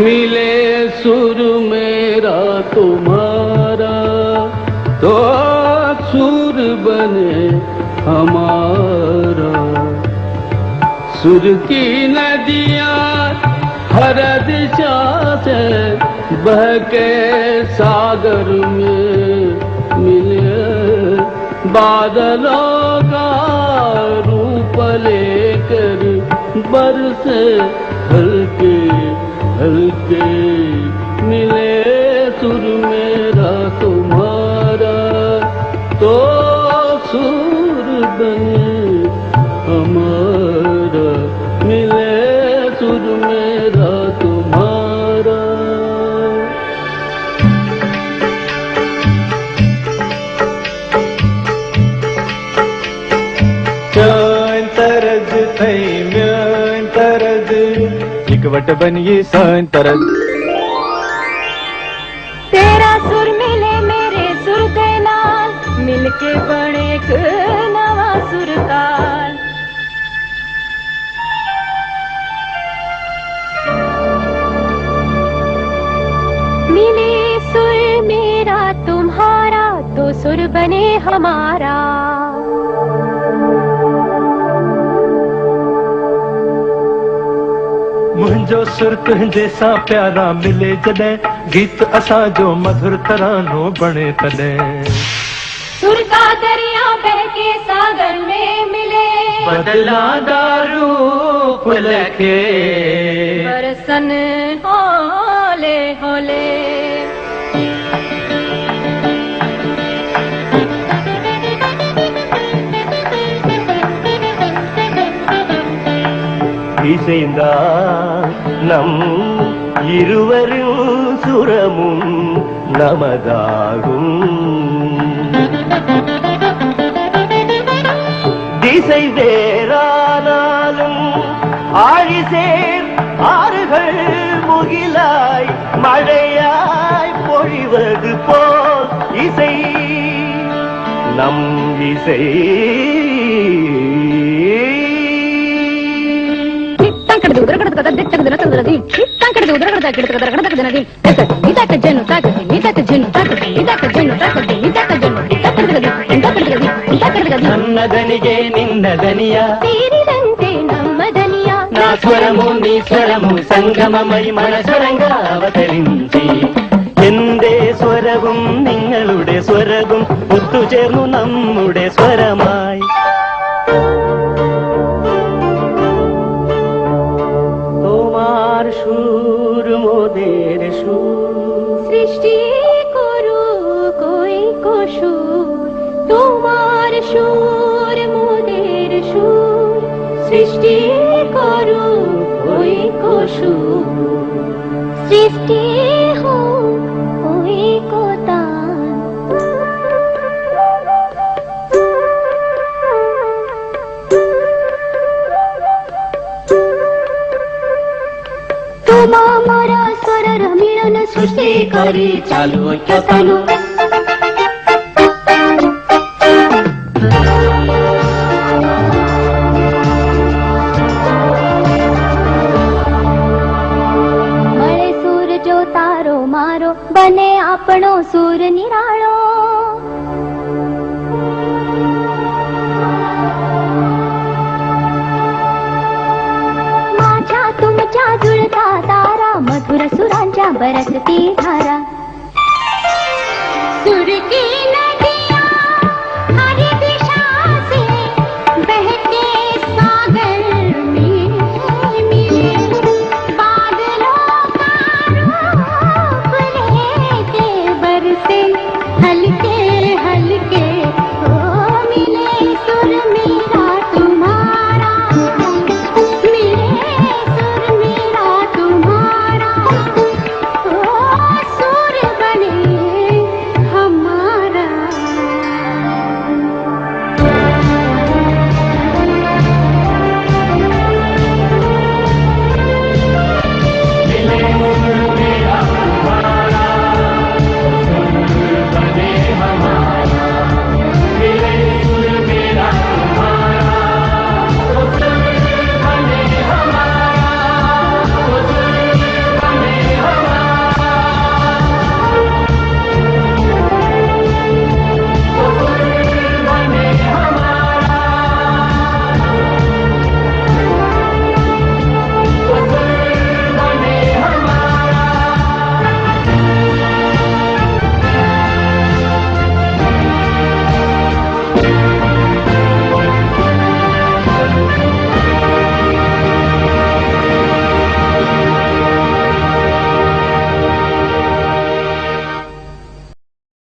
मिले सुर मेरा तुम्हारा तो सुर बने हमारा। सुर की नदियाँ हर दिशा से बह के सागर में मिले, बादलों का रूप लेकर बरसे हल्के हल्के। मिले सुर मेरा तुम्हारा तो सुर बने हमारा। मिले सुर मेरा तुम्हारा। सान तरज थई म्यान तरज इकवट बनिए सान तरज। तेरा सुर मिले मेरे सुर के नाल, मिलके बने एक नवा सुरताल। मिले सुर मेरा तुम्हारा तो सुर बने हमारा। मुंहिंजो सुर तुंहिंजे सां प्यारा मिले जॾहिं, गीत असां जो मधुर तरानो बणे तॾहिं। सुर का दरिया बह के सागर में मिले, बदलादा रूप लखे बरसन होले होले। இசைந்தா நம் இருவரும் சுரமும் நமதாகும். திசை வேறானாலும் ஆழிசேர் ஆறுகள் முகிலாய் மழையாய் பொழிவது போல் இசை நம் இசை. నన్నదనిగే నిన్నదనియ తీరిదంతే నమ్మదనియ. నా స్వరము నీ స్వరము സംഗമമൈ മനസ്വരംഗ അവതరించి എന്റെ സ്വരവും നിങ്ങളുടെ സ്വരവും ഒത്തുചേർന്നു നമ്മുടെ സ്വരമായി. তোমার সুর মোদের সুর, সৃষ্টি করু কই কসুর। তোমার সুর মোদের সুর, সৃষ্টি করু কই কসুর। সৃষ্টি হো ওই কোতান। তোমা মোরা স্বরর মিলন সৃষ্টি করি চালু ঐক্য চালু। મળે સુર જો તારો મારો, બને આપણો સુર નિરાળો। माझ्या तुमच्या जुळता तारा, मधुर सुरांच्या बरसती धारा।